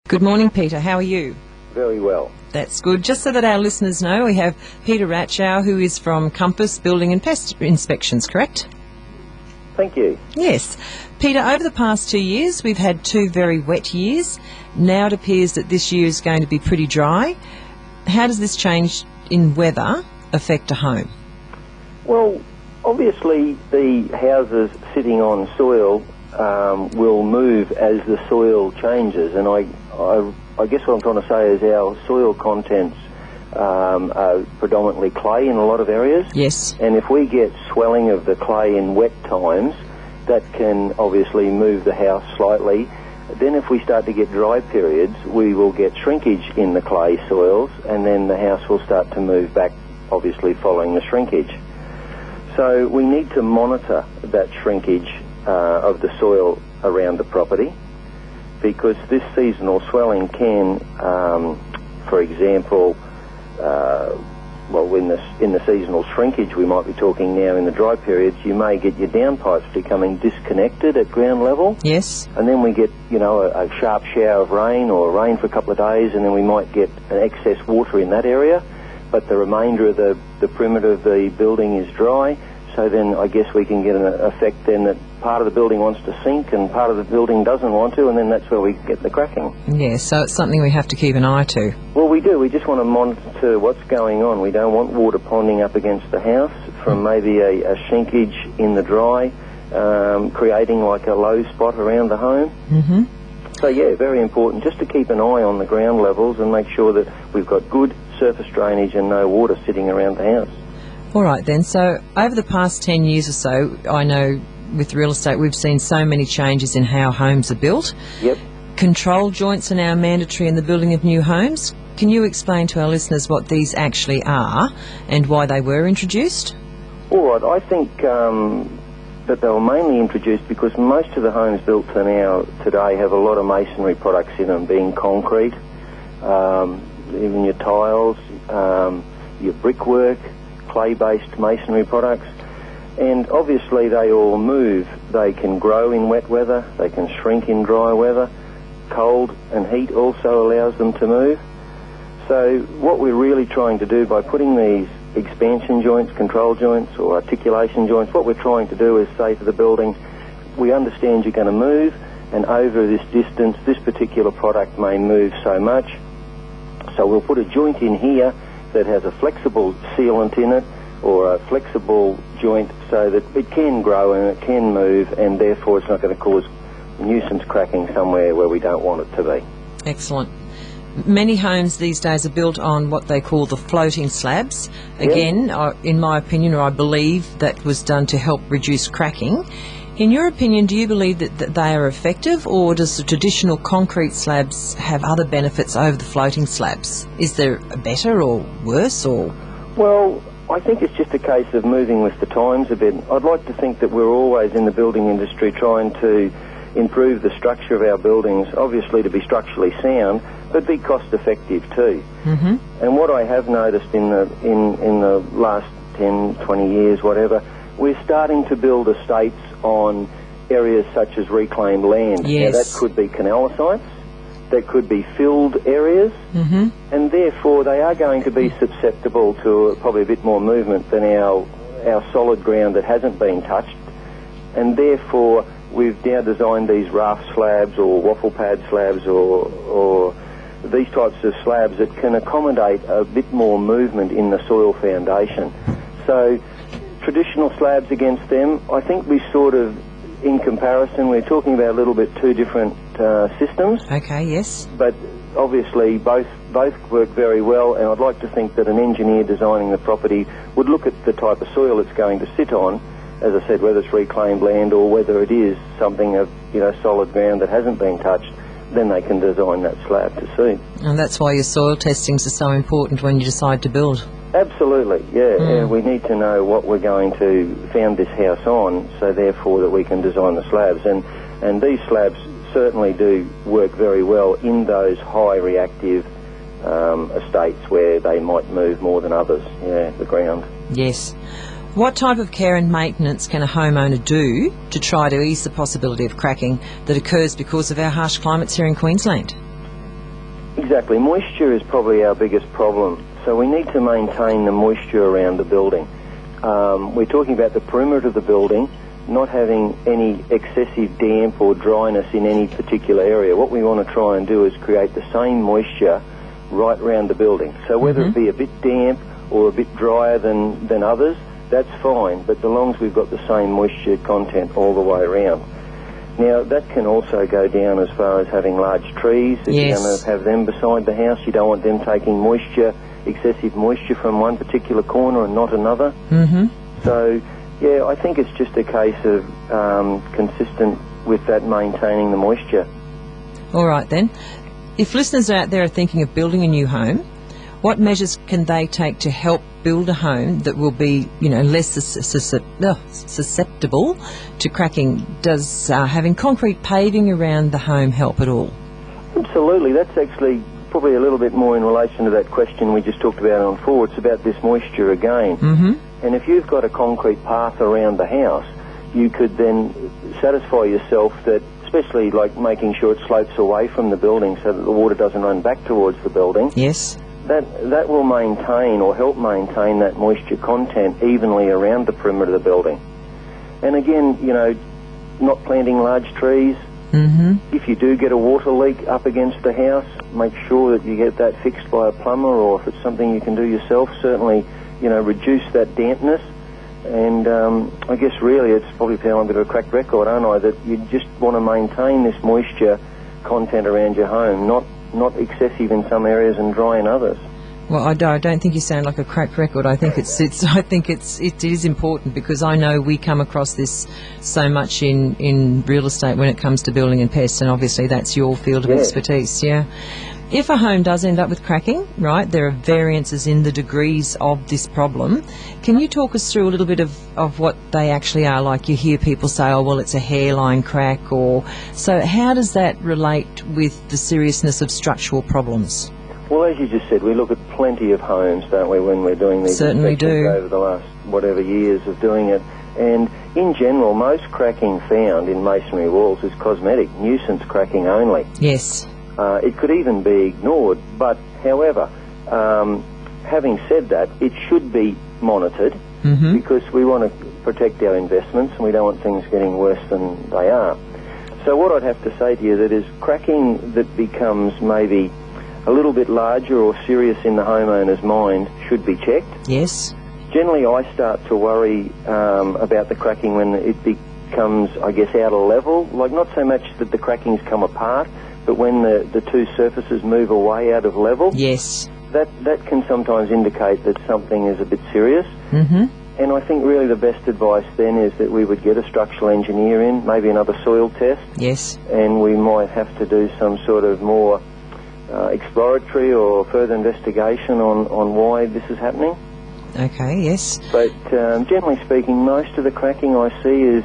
Good morning, Peter. How are you? Very well. That's good. Just so that our listeners know, we have Peter Rachow, who is from Compass Building and Pest Inspections, correct? Thank you. Yes. Peter, over the past 2 years, we've had 2 very wet years. Now it appears that this year is going to be pretty dry. How does this change in weather affect a home? Well, obviously the houses sitting on soil will move as the soil changes, and I guess what I'm trying to say is our soil contents are predominantly clay in a lot of areas. Yes. And if we get swelling of the clay in wet times, that can obviously move the house slightly. Then if we start to get dry periods, we will get shrinkage in the clay soils, and then the house will start to move back, obviously following the shrinkage. So we need to monitor that shrinkage of the soil around the property, because this seasonal swelling can, for example, in the seasonal shrinkage we might be talking now in the dry periods, you may get your downpipes becoming disconnected at ground level. Yes. And then we get, a sharp shower of rain or rain for a couple of days, and then we might get an excess water in that area, but the remainder of the perimeter of the building is dry. So then I guess we can get an effect then that part of the building wants to sink and part of the building doesn't want to, and then that's where we get the cracking. Yes, so it's something we have to keep an eye to. Well, we do. We just want to monitor what's going on. We don't want water ponding up against the house from maybe a shrinkage in the dry, creating like a low spot around the home. Mm-hmm. So, yeah, very important just to keep an eye on the ground levels and make sure that we've got good surface drainage and no water sitting around the house. All right then, so over the past 10 years or so, I know with real estate we've seen so many changes in how homes are built. Yep. Control joints are now mandatory in the building of new homes. Can you explain to our listeners what these actually are and why they were introduced? All right, I think that they were mainly introduced because most of the homes built today have a lot of masonry products in them, being concrete, even your tiles, your brickwork, clay-based masonry products, and obviously they all move. They can grow in wet weather, they can shrink in dry weather. Cold and heat also allows them to move. So what we're really trying to do by putting these expansion joints, control joints or articulation joints, what we're trying to do is say to the building, we understand you're going to move, and over this distance this particular product may move so much, so we'll put a joint in here that has a flexible sealant in it or a flexible joint so that it can grow and it can move, and therefore it's not going to cause nuisance cracking somewhere where we don't want it to be. Excellent. Many homes these days are built on what they call the floating slabs. Again, in my opinion, or I believe, that was done to help reduce cracking. In your opinion, do you believe that they are effective, or does the traditional concrete slabs have other benefits over the floating slabs? Is there a better or worse, or...? Well, I think it's just a case of moving with the times a bit. I'd like to think that we're always in the building industry trying to improve the structure of our buildings, obviously to be structurally sound, but be cost effective too. Mm-hmm. And what I have noticed in the last 10, 20 years, whatever, we're starting to build estates on areas such as reclaimed land. Yes. Now, that could be canal sites, that could be filled areas, mm-hmm. and therefore they are going to be susceptible to probably a bit more movement than our solid ground that hasn't been touched. And therefore we've now designed these raft slabs or waffle pad slabs or these types of slabs that can accommodate a bit more movement in the soil foundation. So traditional slabs against them, I think we sort of, in comparison, we're talking about a little bit two different systems. Okay, yes. But obviously both work very well, and I'd like to think that an engineer designing the property would look at the type of soil it's going to sit on, as I said, whether it's reclaimed land or whether it is something of, solid ground that hasn't been touched, then they can design that slab to suit. And that's why your soil testings are so important when you decide to build. Absolutely, yeah. We need to know what we're going to found this house on, so therefore that we can design the slabs. And these slabs certainly do work very well in those high reactive estates where they might move more than others, the ground. Yes. What type of care and maintenance can a homeowner do to try to ease the possibility of cracking that occurs because of our harsh climates here in Queensland? Exactly. Moisture is probably our biggest problem. So we need to maintain the moisture around the building. We're talking about the perimeter of the building, not having any excessive damp or dryness in any particular area. What we want to try and do is create the same moisture right around the building. So whether it be a bit damp or a bit drier than others, that's fine, but so long as we've got the same moisture content all the way around. Now, that can also go down as far as having large trees. If you're going to have them beside the house, you don't want them taking excessive moisture from one particular corner and not another. So, yeah, I think it's just a case of consistent with that, maintaining the moisture. All right, then. If listeners out there are thinking of building a new home, what measures can they take to help build a home that will be, less susceptible to cracking? Does having concrete paving around the home help at all? Absolutely. That's actually probably a little bit more in relation to that question we just talked about on forward. It's about this moisture again. And if you've got a concrete path around the house, you could then satisfy yourself that, especially like making sure it slopes away from the building so that the water doesn't run back towards the building. Yes. That will maintain or help maintain that moisture content evenly around the perimeter of the building. And again, not planting large trees. If you do get a water leak up against the house, make sure that you get that fixed by a plumber, or if it's something you can do yourself, certainly, reduce that dampness. And I guess really it's probably a bit of a cracked record, aren't I, that you just want to maintain this moisture content around your home, not excessive in some areas and dry in others. Well, I don't think you sound like a cracked record. I think it is important, because I know we come across this so much in real estate when it comes to building and pests, and obviously that's your field of expertise. Yeah. If a home does end up with cracking, right, there are variances in the degrees of this problem. Can you talk us through a little bit of what they actually are? Like, you hear people say, oh, well, it's a hairline crack, so how does that relate with the seriousness of structural problems? Well, as you just said, we look at plenty of homes, don't we, when we're doing these inspections over the last whatever years of doing it. And in general, most cracking found in masonry walls is cosmetic, nuisance cracking only. Yes. It could even be ignored, but however, having said that, it should be monitored because we want to protect our investments and we don't want things getting worse than they are. So what I'd have to say to you that is cracking that becomes maybe a little bit larger or serious in the homeowner's mind should be checked. Yes. Generally, I start to worry about the cracking when it becomes, I guess, out of level. Like, not so much that the crackings come apart, but when the two surfaces move away out of level. Yes. That can sometimes indicate that something is a bit serious. And I think really the best advice then is that we would get a structural engineer in, maybe another soil test. Yes. And we might have to do some sort of more exploratory or further investigation on why this is happening. Okay, yes. But generally speaking, most of the cracking I see is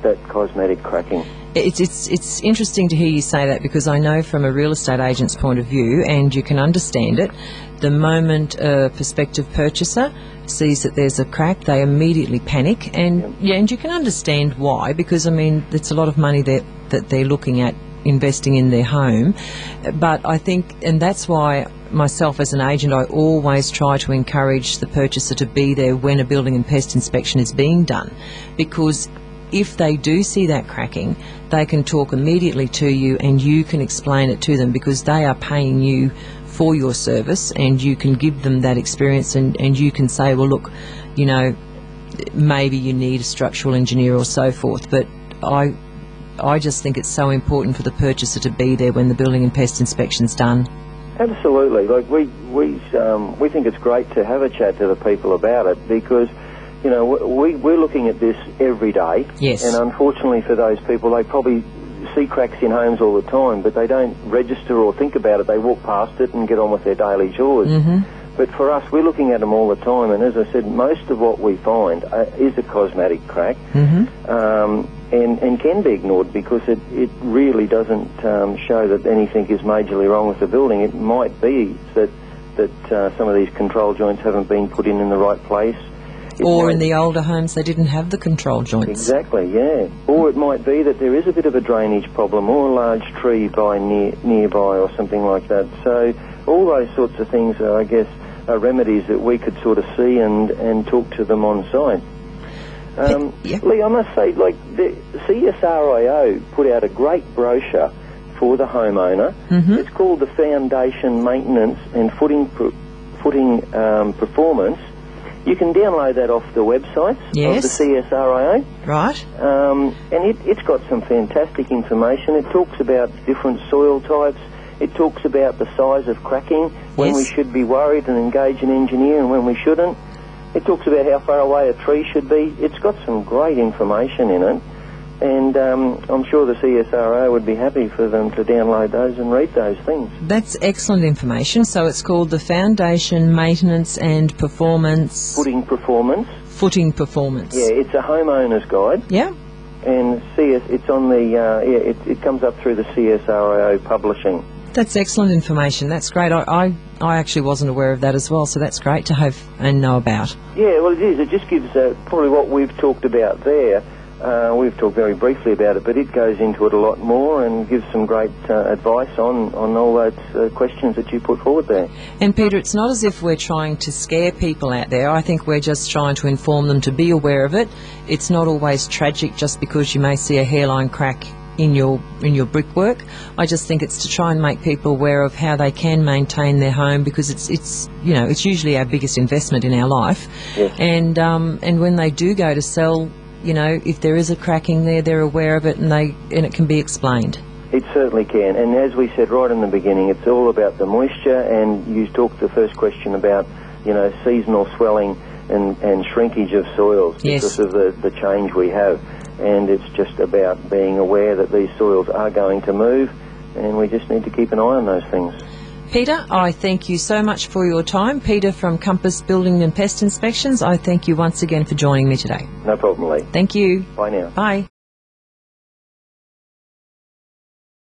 that cosmetic cracking. It's interesting to hear you say that, because I know from a real estate agent's point of view, and you can understand it, the moment a prospective purchaser sees that there's a crack, they immediately panic, and and you can understand why, because I mean it's a lot of money that they're looking at investing in their home. But I think, and that's why myself as an agent, I always try to encourage the purchaser to be there when a building and pest inspection is being done, because if they do see that cracking, they can talk immediately to you and you can explain it to them, because they are paying you for your service, and you can give them that experience, and you can say, well, look, maybe you need a structural engineer or so forth. But I just think it's so important for the purchaser to be there when the building and pest inspection's done. Absolutely. Like we think it's great to have a chat to the people about it, because we're looking at this every day. Yes. And unfortunately for those people, they probably see cracks in homes all the time, but they don't register or think about it. They walk past it and get on with their daily chores. But for us, we're looking at them all the time, and as I said, most of what we find is a cosmetic crack, and can be ignored because it really doesn't show that anything is majorly wrong with the building. It might be that some of these control joints haven't been put in the right place. Or in the older homes, they didn't have the control joints. Exactly, yeah. Or it might be that there is a bit of a drainage problem or a large tree nearby or something like that. So all those sorts of things are, I guess, are remedies that we could sort of see and talk to them on site. Lee, I must say, like, the CSRIO put out a great brochure for the homeowner. It's called the Foundation Maintenance and Footing Performance. You can download that off the website of the CSRIO. Right. And it's got some fantastic information. It talks about different soil types. It talks about the size of cracking, when we should be worried and engage an engineer and when we shouldn't. It talks about how far away a tree should be. It's got some great information in it. And I'm sure the CSRO would be happy for them to download those and read those things. That's excellent information. So it's called the Foundation Maintenance and Performance... Footing Performance. Footing Performance. Yeah, it's a homeowner's guide. Yeah. And it's on the... it comes up through the CSRO publishing. That's excellent information. That's great. I actually wasn't aware of that as well, so that's great to have and know about. Yeah, well, it is. It just gives probably what we've talked about there. We've talked very briefly about it, but it goes into it a lot more and gives some great advice on all those questions that you put forward there. And Peter, it's not as if we're trying to scare people out there. I think we're just trying to inform them to be aware of it. It's not always tragic just because you may see a hairline crack in your brickwork. I just think it's to try and make people aware of how they can maintain their home, because it's usually our biggest investment in our life. Yes. And when they do go to sell, if there is a cracking there, they're aware of it and it can be explained. It certainly can. And as we said right in the beginning, it's all about the moisture. And you talked the first question about seasonal swelling and shrinkage of soils because of the change we have. And it's just about being aware that these soils are going to move, and we just need to keep an eye on those things. Peter, I thank you so much for your time. Peter from Compass Building and Pest Inspections, I thank you once again for joining me today. No problem, Lee. Thank you. Bye now. Bye.